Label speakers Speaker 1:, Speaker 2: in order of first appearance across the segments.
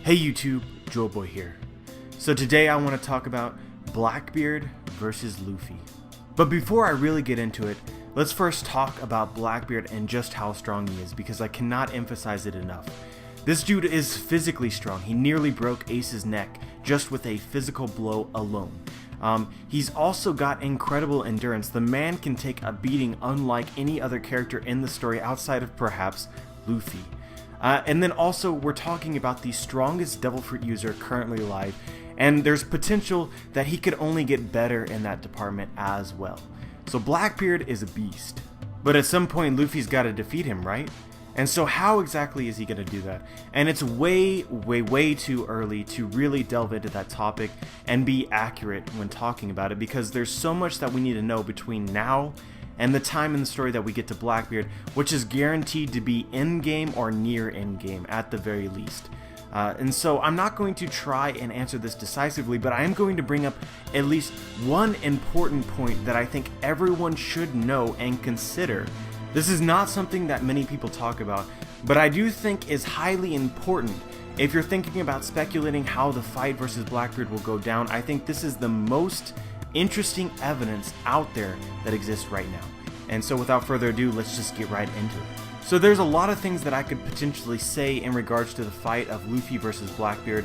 Speaker 1: Hey YouTube, Joelboy here. So today I want to talk about Blackbeard versus Luffy. But before I really get into it, let's first talk about Blackbeard and just how strong he is, because I cannot emphasize it enough. This dude is physically strong. He nearly broke Ace's neck just with a physical blow alone. He's also got incredible endurance. The man can take a beating unlike any other character in the story outside of perhaps Luffy. And then also we're talking about the strongest Devil Fruit user currently alive, and there's potential that he could only get better in that department as well. So Blackbeard is a beast. But at some point Luffy's got to defeat him, right? And so how exactly is he going to do that? And it's way too early to really delve into that topic and be accurate when talking about it, because there's so much that we need to know between now and the time in the story that we get to Blackbeard, which is guaranteed to be in-game or near in-game at the very least. And so I'm not going to try and answer this decisively, but I am going to bring up at least one important point that I think everyone should know and consider. This is not something that many people talk about, but I do think is highly important. If you're thinking about speculating how the fight versus Blackbeard will go down, I think this is the most interesting evidence out there that exists right now. And so without further ado, let's just get right into it. So there's a lot of things that I could potentially say in regards to the fight of Luffy versus Blackbeard,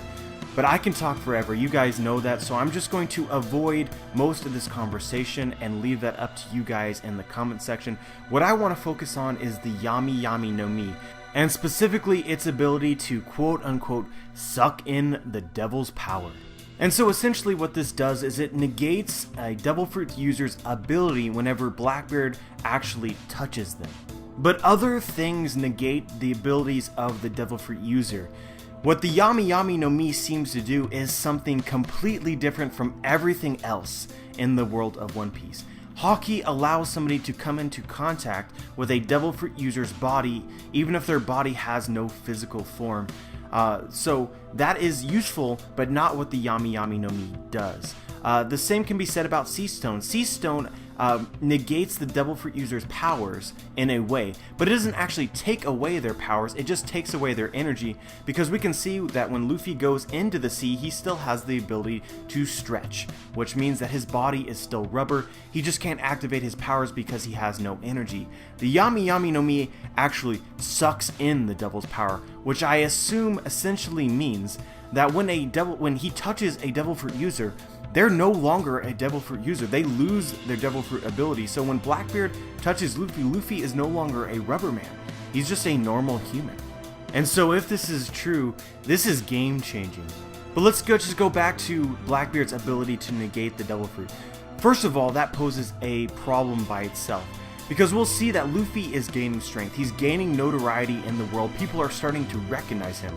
Speaker 1: but I can talk forever, you guys know that, so I'm just going to avoid most of this conversation and leave that up to you guys in the comment section. What I want to focus on is the Yami Yami no Mi, and specifically its ability to quote-unquote suck in the devil's power. And so essentially what this does is it negates a Devil Fruit user's ability whenever Blackbeard actually touches them. But other things negate the abilities of the Devil Fruit user. What the Yami Yami no Mi seems to do is something completely different from everything else in the world of One Piece. Haki allows somebody to come into contact with a Devil Fruit user's body even if their body has no physical form. So that is useful, but not what the Yami Yami no Mi does. The same can be said about Sea Stone. Sea Stone negates the Devil Fruit user's powers in a way, but it doesn't actually take away their powers, it just takes away their energy, because we can see that when Luffy goes into the sea, he still has the ability to stretch, which means that his body is still rubber. He just can't activate his powers because he has no energy. The Yami Yami no Mi actually sucks in the devil's power, which I assume essentially means that when he touches a Devil Fruit user, they're no longer a Devil Fruit user. They lose their Devil Fruit ability. So when Blackbeard touches Luffy, Luffy is no longer a rubber man. He's just a normal human. And so if this is true, this is game changing. But let's just go back to Blackbeard's ability to negate the Devil Fruit. First of all, that poses a problem by itself, because we'll see that Luffy is gaining strength. He's gaining notoriety in the world. People are starting to recognize him.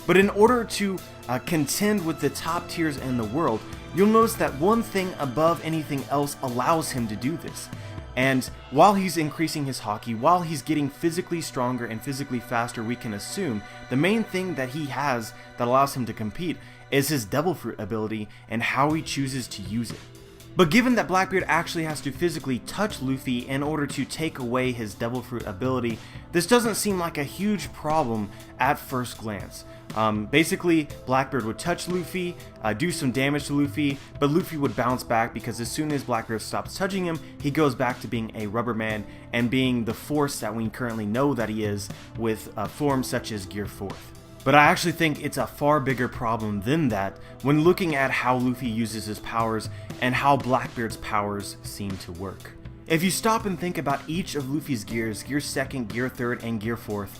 Speaker 1: But in order to contend with the top tiers in the world, you'll notice that one thing above anything else allows him to do this. And while he's increasing his haki, while he's getting physically stronger and physically faster, we can assume the main thing that he has that allows him to compete is his Devil Fruit ability and how he chooses to use it. But given that Blackbeard actually has to physically touch Luffy in order to take away his Devil Fruit ability, this doesn't seem like a huge problem at first glance. Basically, Blackbeard would touch Luffy, do some damage to Luffy, but Luffy would bounce back because as soon as Blackbeard stops touching him, he goes back to being a rubber man and being the force that we currently know that he is, with forms such as Gear 4th. But I actually think it's a far bigger problem than that when looking at how Luffy uses his powers and how Blackbeard's powers seem to work. If you stop and think about each of Luffy's gears, Gear 2nd, Gear 3rd, and Gear 4th,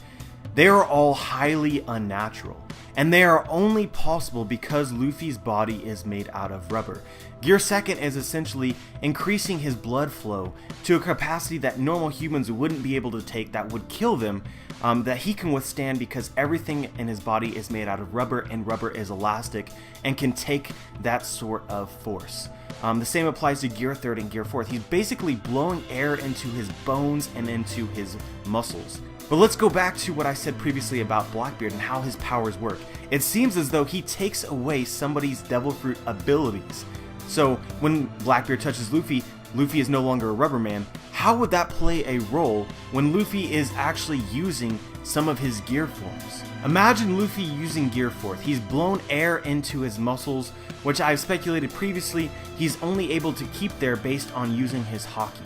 Speaker 1: they are all highly unnatural, and they are only possible because Luffy's body is made out of rubber. Gear 2nd is essentially increasing his blood flow to a capacity that normal humans wouldn't be able to take, that would kill them, that he can withstand because everything in his body is made out of rubber, and rubber is elastic and can take that sort of force. The same applies to Gear 3rd and Gear 4th. He's basically blowing air into his bones and into his muscles. But let's go back to what I said previously about Blackbeard and how his powers work. It seems as though he takes away somebody's Devil Fruit abilities. So when Blackbeard touches Luffy, Luffy is no longer a rubber man. How would that play a role when Luffy is actually using some of his gear forms. Imagine Luffy using Gear Force. He's blown air into his muscles, which I've speculated previously he's only able to keep there based on using his haki.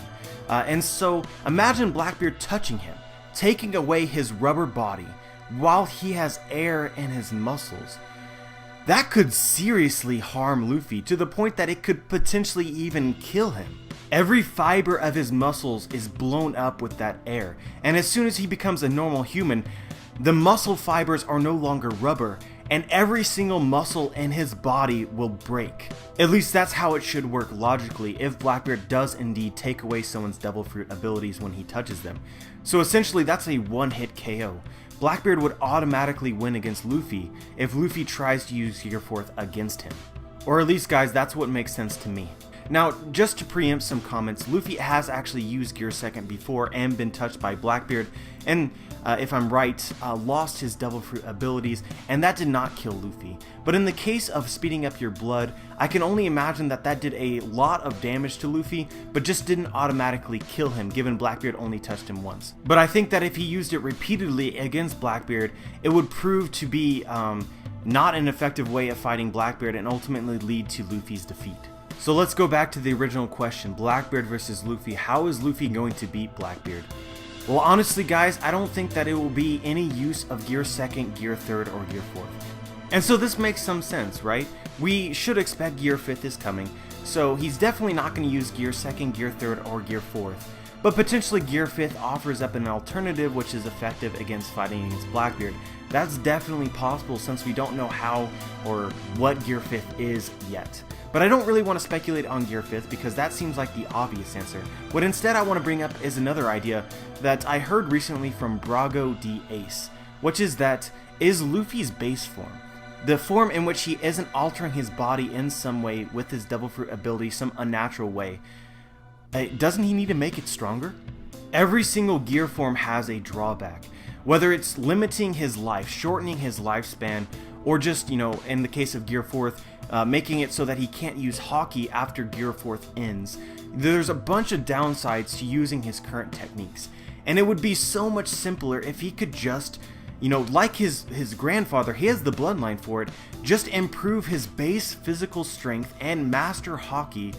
Speaker 1: And so imagine Blackbeard touching him, taking away his rubber body while he has air in his muscles. That could seriously harm Luffy to the point that it could potentially even kill him. Every fiber of his muscles is blown up with that air, and as soon as he becomes a normal human, the muscle fibers are no longer rubber, and every single muscle in his body will break. At least that's how it should work logically if Blackbeard does indeed take away someone's Devil Fruit abilities when he touches them. So essentially that's a one-hit KO. Blackbeard would automatically win against Luffy if Luffy tries to use Gear Force against him. Or at least, guys, that's what makes sense to me. Now, just to preempt some comments, Luffy has actually used Gear Second before and been touched by Blackbeard, and if I'm right, lost his Devil Fruit abilities, and that did not kill Luffy. But in the case of speeding up your blood, I can only imagine that that did a lot of damage to Luffy, but just didn't automatically kill him, given Blackbeard only touched him once. But I think that if he used it repeatedly against Blackbeard, it would prove to be not an effective way of fighting Blackbeard and ultimately lead to Luffy's defeat. So let's go back to the original question, Blackbeard versus Luffy. How is Luffy going to beat Blackbeard? Well, honestly, guys, I don't think that it will be any use of Gear Second, Gear Third, or Gear Fourth. And so this makes some sense, right? We should expect Gear Fifth is coming, so he's definitely not going to use Gear Second, Gear Third, or Gear Fourth. But potentially Gear Fifth offers up an alternative which is effective against fighting against Blackbeard. That's definitely possible since we don't know how or what Gear Fifth is yet. But I don't really want to speculate on Gear 5th because that seems like the obvious answer. What instead I want to bring up is another idea that I heard recently from Brago D Ace, which is that is Luffy's base form, the form in which he isn't altering his body in some way with his Devil Fruit ability, some unnatural way, doesn't he need to make it stronger? Every single gear form has a drawback, whether it's limiting his life, shortening his lifespan, or just, in the case of Gear 4th, making it so that he can't use Haki after Gear 4th ends. There's a bunch of downsides to using his current techniques, and it would be so much simpler if he could just, like his grandfather, he has the bloodline for it, just improve his base physical strength and master Haki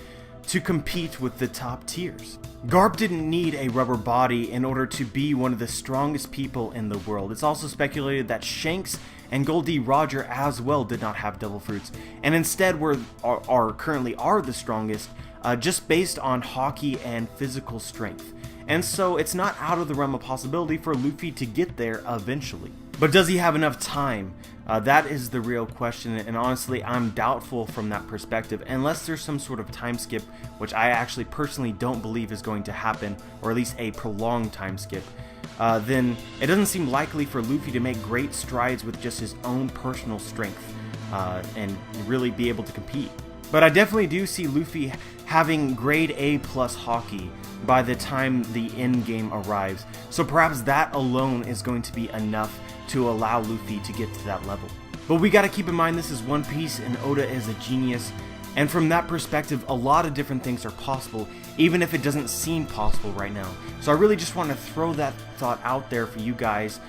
Speaker 1: to compete with the top tiers. Garp didn't need a rubber body in order to be one of the strongest people in the world. It's also speculated that Shanks and Goldie Roger as well did not have Devil Fruits, and instead currently are the strongest, just based on Haki and physical strength. And so it's not out of the realm of possibility for Luffy to get there eventually. But does he have enough time? That is the real question, and honestly I'm doubtful from that perspective, unless there's some sort of time skip, which I actually personally don't believe is going to happen, or at least a prolonged time skip. Then it doesn't seem likely for Luffy to make great strides with just his own personal strength and really be able to compete. But I definitely do see Luffy having grade A plus Haki by the time the end game arrives, so perhaps that alone is going to be enough to allow Luffy to get to that level. But we gotta keep in mind this is One Piece and Oda is a genius, and from that perspective a lot of different things are possible, even if it doesn't seem possible right now. So I really just want to throw that thought out there for you guys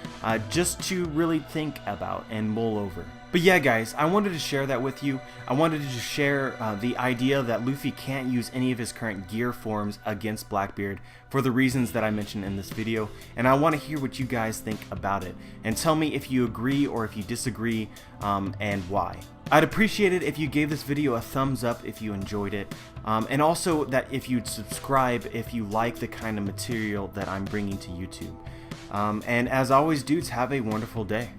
Speaker 1: just to really think about and mull over. But yeah guys, I wanted to share that with you. I wanted to share the idea that Luffy can't use any of his current gear forms against Blackbeard for the reasons that I mentioned in this video, and I want to hear what you guys think about it, and tell me if you agree or if you disagree, and why. I'd appreciate it if you gave this video a thumbs up if you enjoyed it, and also that if you'd subscribe if you like the kind of material that I'm bringing to YouTube. And as always, dudes, have a wonderful day.